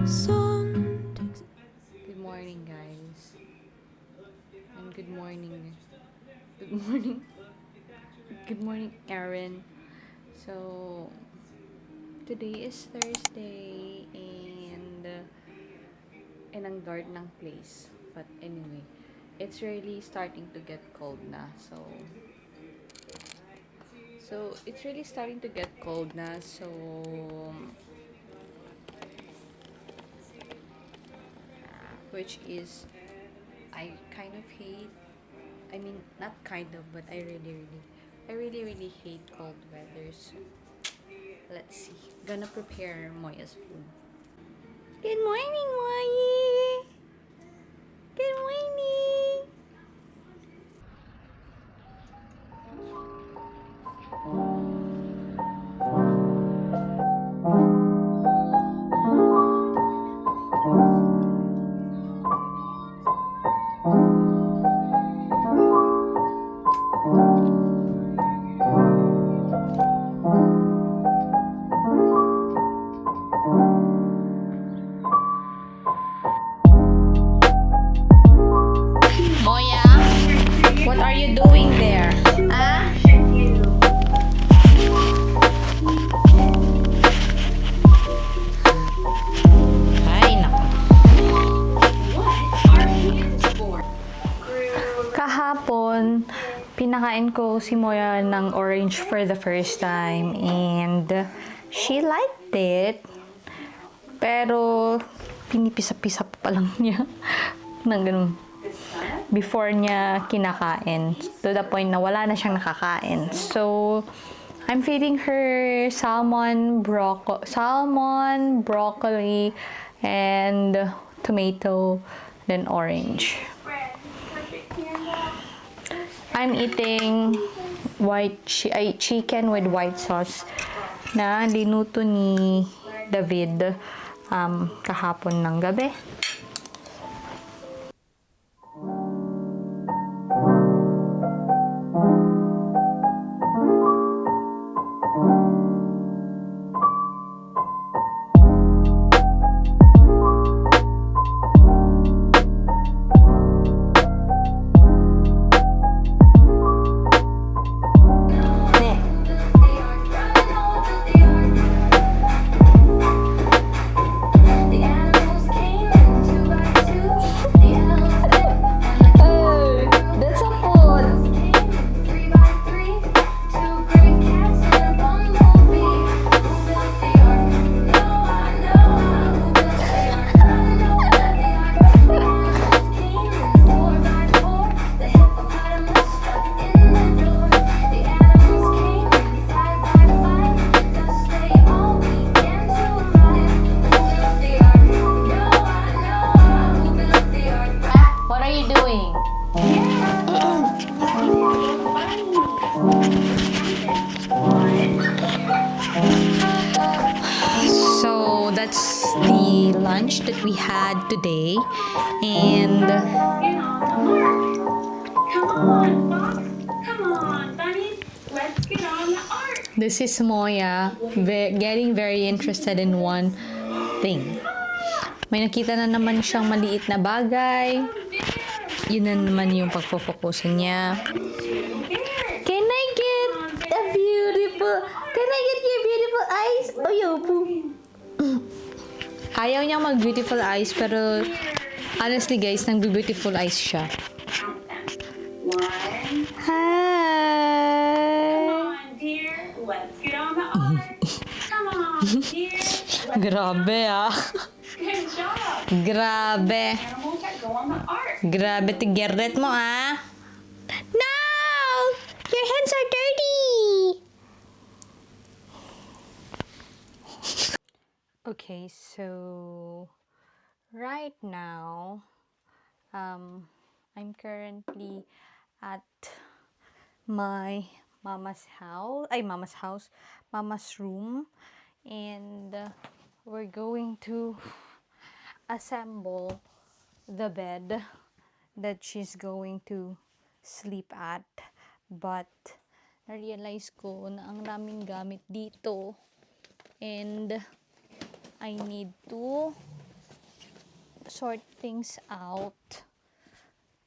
Good morning, guys. And good morning. Good morning. Good morning, Aaron. So, today is Thursday and ang dark ng place. But anyway, it's really starting to get cold na. So it's really starting to get cold na. So, which is I kind of hate. I mean, not kind of, but I really hate cold weather. So, let's see. Gonna prepare Moya's food. Good morning, Moyi! Good morning! Moya, what are you doing there? Huh? Ay, nako. Kahapon, pinakain ko si Moya ng orange for the first time and she liked it. Pero, pinipisa-pisa pa lang niya ng ganun. Before niya kinakain. To the point na wala na siyang nakakain. So, I'm feeding her salmon, broccoli, and tomato, then orange. I'm eating chicken with white sauce na linuto ni David kahapon ng gabi. What are you doing? So that's the lunch that we had today, and Come on, Fox. Come on, bunnies. Let's get on the art. this is Moya getting very interested in one thing. May nakita na naman siyang maliit na bagay. Yun na naman yung pagfofokusan niya. Can I get a beautiful... Can I get your beautiful eyes? Oyopo. Ayaw niyang mag-beautiful eyes, pero honestly guys, nang-beautiful eyes siya. One. Hi! Come on, dear. Let's get on the art. Come on, dear. Grabe ah. Good job. Grabe. Animals that go on the art. Grabe tigeret mo ah. No! Your hands are dirty! Okay, so right now, I'm currently at my mama's room, and we're going to assemble the bed that she's going to sleep at. But na-realize ko na ang daming gamit dito, and I need to sort things out.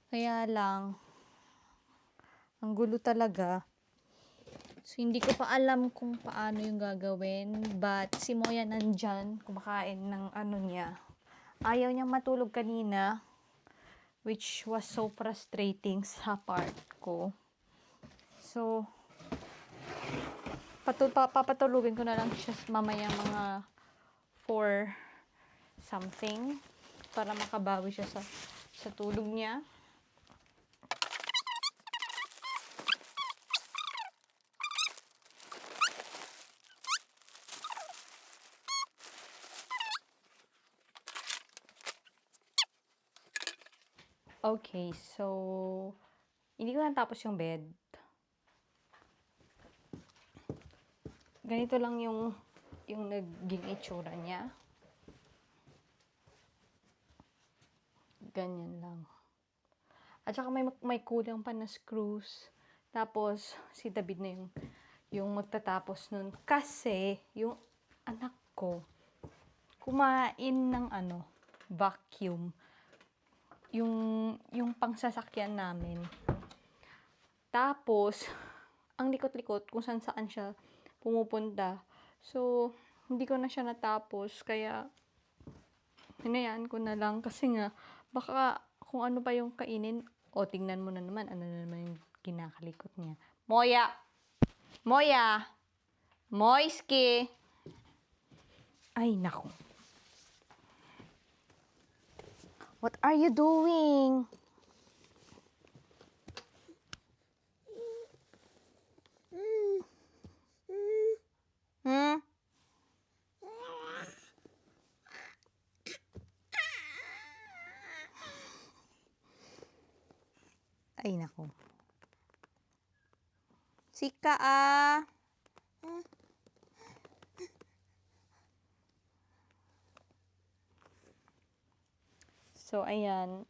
Kaya lang, ang gulo talaga. So, hindi ko pa alam kung paano yung gagawin. But, si Moya nandyan, kumakain ng ano niya. Ayaw niyang matulog kanina, which was so frustrating sa part ko. So, papatulugin ko na lang siya mamaya mga 4 something para makabawi siya sa tulog niya. Okay, so hindi ko natapos yung bed. Ganito lang yung naging itsura niya. Ganyan lang. At saka may kulang pa na screws. Tapos, si David na yung magtatapos nun. Kasi, yung anak ko, kumain ng vacuum. Yung pangsasakyan namin. Tapos, ang likot-likot kung saan siya pumupunta. So, hindi ko na siya natapos. Kaya, hinayaan ko na lang. Kasi nga, baka kung ano pa yung kainin, tingnan mo na naman, ano na naman yung kinakalikot niya. Moya! Moya! Moiski! Ay, naku. What are you doing? Hmm? Ay, naku. Sika ah. So, ayan.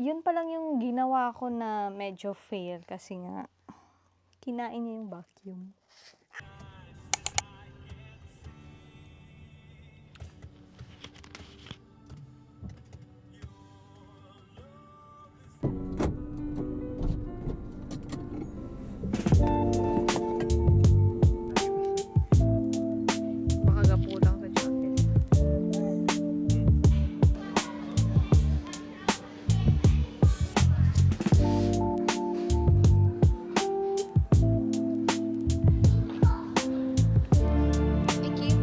Yun pa lang yung ginawa ko na medyo fail kasi nga, kinain niya yung vacuum. Baka gapulang sa jacket. Thank you.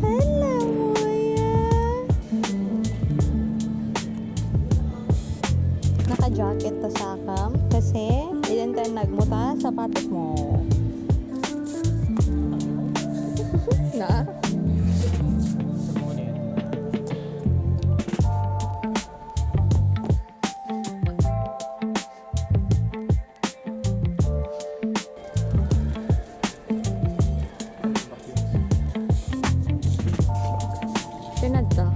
Hello, Moya. Naka-jacket ta sa akam kasi ilan tayo nagmuta sa sapatos mo. Na? Pinagda.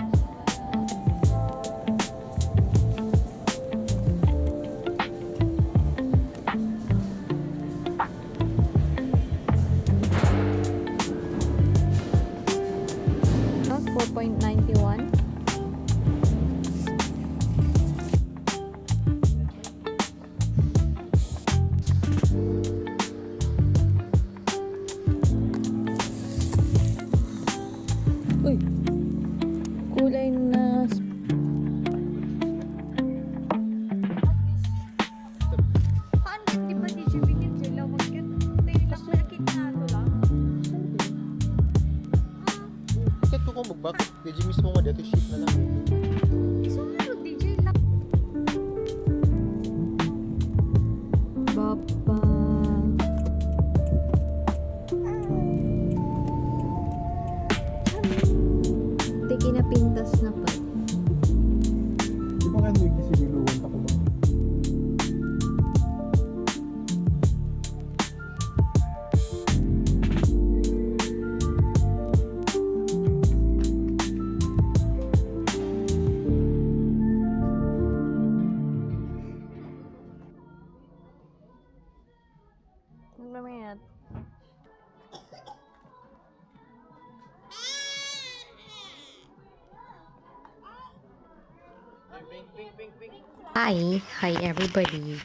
Hi everybody.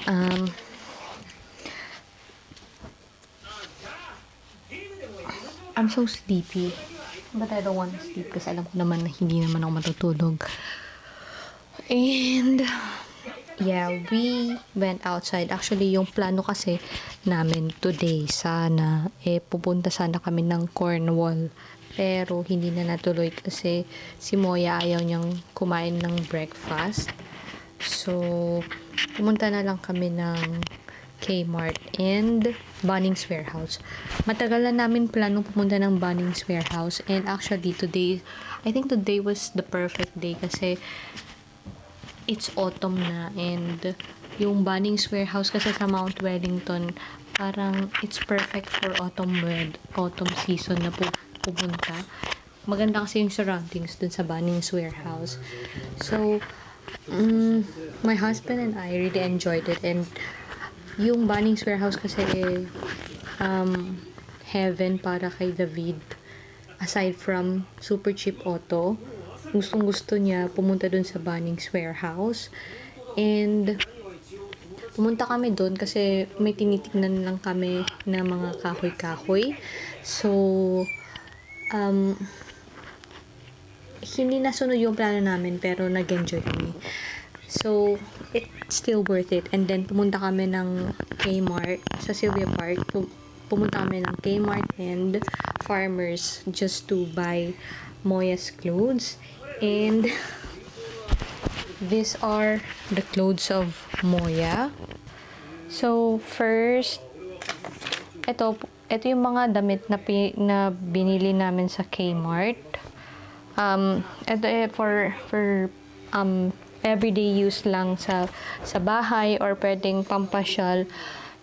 Um, I'm so sleepy. But I don't want to sleep kasi alam ko naman na hindi naman ako matutulog. And, yeah, we went outside. Actually, yung plano kasi namin today, sana, pupunta sana kami ng Cornwall. Pero, hindi na natuloy kasi si Moya ayaw niyang kumain ng breakfast. So, pumunta na lang kami ng Kmart and Bunnings Warehouse. Matagal na namin plano pumunta ng Bunnings Warehouse, and actually today, I think today was the perfect day kasi it's autumn na, and yung Bunnings Warehouse kasi sa Mount Wellington, parang it's perfect for autumn season na pupunta. Maganda kasi yung surroundings dun sa Bunnings Warehouse. So, my husband and I really enjoyed it, and yung Bunnings Warehouse kasi heaven para kay David. Aside from Super Cheap Auto, gustong gusto niya pumunta dun sa Bunnings Warehouse. And pumunta kami dun kasi may tinitignan lang kami na mga kahoy-kahoy. So, hindi nasunod yung plano namin pero nag-enjoy kami. So, it's still worth it. And then, pumunta kami ng Kmart sa Sylvia Park. Pumunta kami ng Kmart and Farmers just to buy Moya's clothes. And these are the clothes of Moya. So, first, ito yung mga damit na binili namin sa Kmart. Ito for everyday use lang sa bahay or pwedeng pampasyal.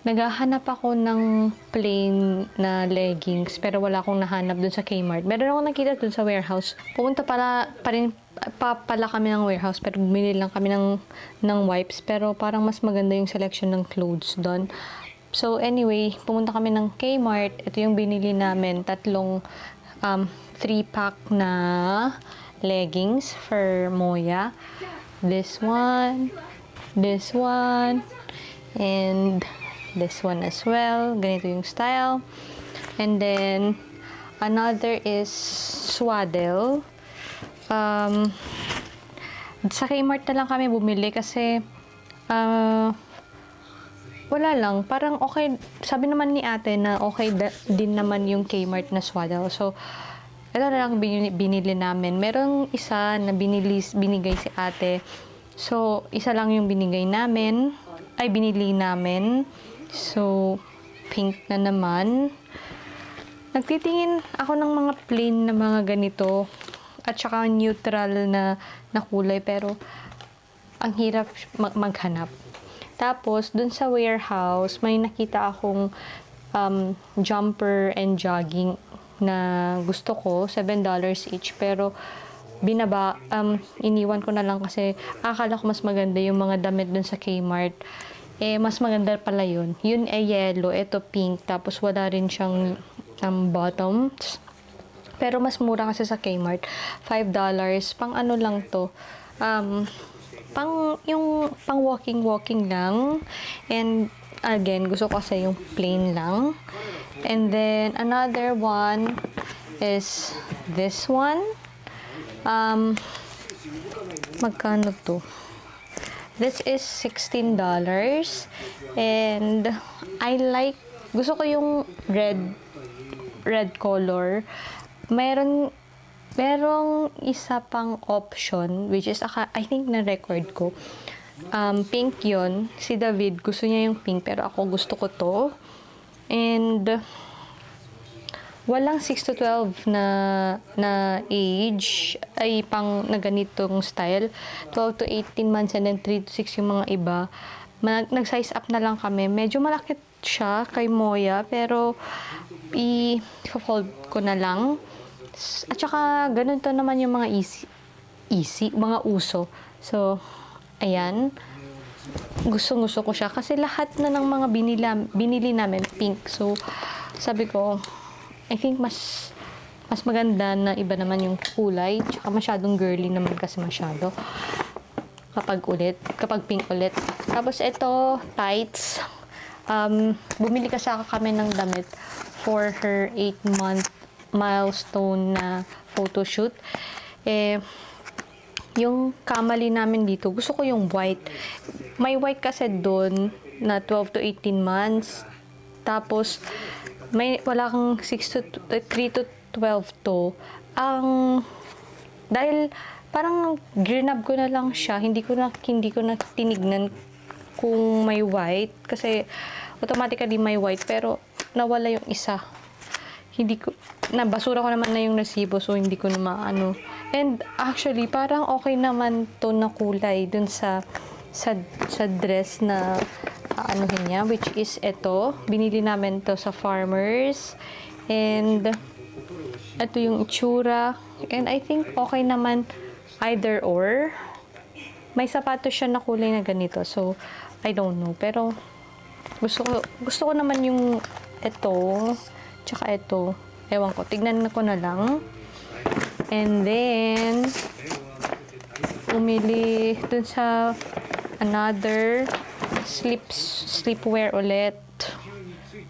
Naghahanap ako ng plain na leggings pero wala akong nahanap dun sa Kmart. Meron akong nakita dun sa warehouse. Pumunta pala kami ng warehouse pero bumili lang kami ng wipes, pero parang mas maganda yung selection ng clothes doon. So anyway, pumunta kami ng Kmart. Ito yung binili namin, tatlong 3-pack na leggings for Moya. This one, and this one as well. Ganito yung style. And then, another is swaddle. Sa Kmart na lang kami bumili kasi, wala lang. Parang okay. Sabi naman ni ate na okay din naman yung Kmart na swaddle. So, ito na lang binili namin. Merong isa na binigay si ate. So, isa lang yung binili namin. So, pink na naman. Nagtitingin ako ng mga plain na mga ganito. At saka neutral na kulay. Pero, ang hirap maghanap. Tapos, dun sa warehouse, may nakita akong jumper and jogging na gusto ko, $7 each, pero iniwan ko na lang kasi akala ko mas maganda yung mga damit dun sa Kmart. Mas maganda pala yun. Yun yellow, ito pink, tapos wala rin siyang bottoms. Pero mas mura kasi sa Kmart. $5. Pang ano lang to. Pang walking lang. And again, gusto ko kasi yung plain lang. And then, another one is this one. Magkano to? This is $16. And gusto ko yung red color. Merong isa pang option, which is, I think na-record ko. Pink yon. Si David, gusto niya yung pink, pero ako gusto ko to. And walang 6 to 12 na age ay pang na ganitong style. 12 to 18 months and then 3 to 6 yung mga iba. Nag-size up na lang kami. Medyo malaki siya kay Moya, pero i-fold ko na lang. At saka ganun to naman yung mga easy, mga uso. So, ayan. Gusto ko siya kasi lahat na ng mga binili namin pink. So, sabi ko, I think mas mas maganda na iba naman yung kulay. Tsaka masyadong girly naman kasi masyado. Kapag pink ulit. Tapos ito, tights. Bumili kasi kami ng damit for her 8-month milestone na photoshoot. Yung kamali namin dito, gusto ko yung white. May white kasi doon na 12 to 18 months. Tapos, wala kang 3 to 12 to. Dahil parang grinab ko na lang siya, hindi ko na tinignan kung may white. Kasi, automatically may white, pero nawala yung isa. Nabasura ko naman na yung resibo, so hindi ko na maano. And actually, parang okay naman to na kulay dun sa dress na anuhin niya, which is ito. Binili namin to sa Farmers. And ito yung itsura. And I think okay naman either or. May sapatos siya na kulay na ganito. So, I don't know. Pero, gusto ko naman yung ito. Tsaka ito. Ewan ko. Tignan ko na lang. And then, umili dun sa another sleepwear ulit.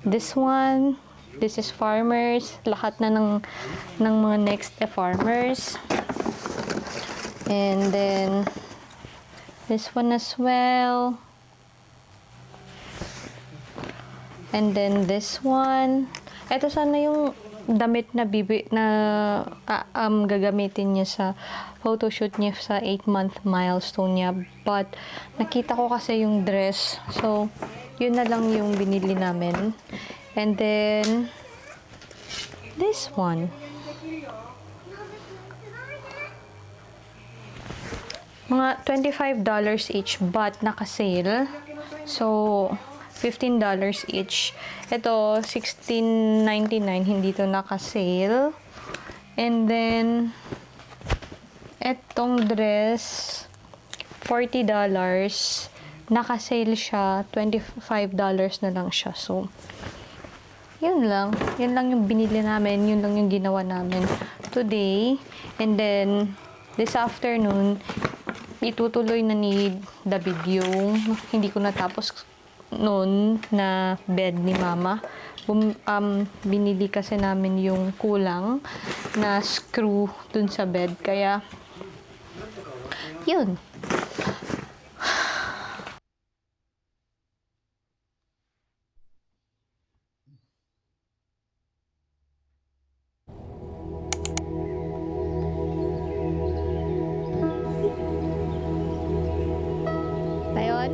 This one, this is Farmers. Lahat na ng mga next Farmers. And then, this one as well. And then this one. Ito sana yung damit na gagamitin niya sa photoshoot niya sa 8-month milestone niya. But, nakita ko kasi yung dress. So, yun na lang yung binili namin. And then, this one. Mga $25 each, but naka-sale. So, $15 each. Ito, $16.99. Hindi to naka-sale. And then, etong dress, $40. Naka-sale siya. $25 na lang siya. So, yun lang. Yun lang yung binili namin. Yun lang yung ginawa namin today. And then, this afternoon, itutuloy na ni David yung hindi ko natapos noon na bed ni Mama. Binili kasi namin yung kulang na screw dun sa bed. Kaya, yun. Ayun.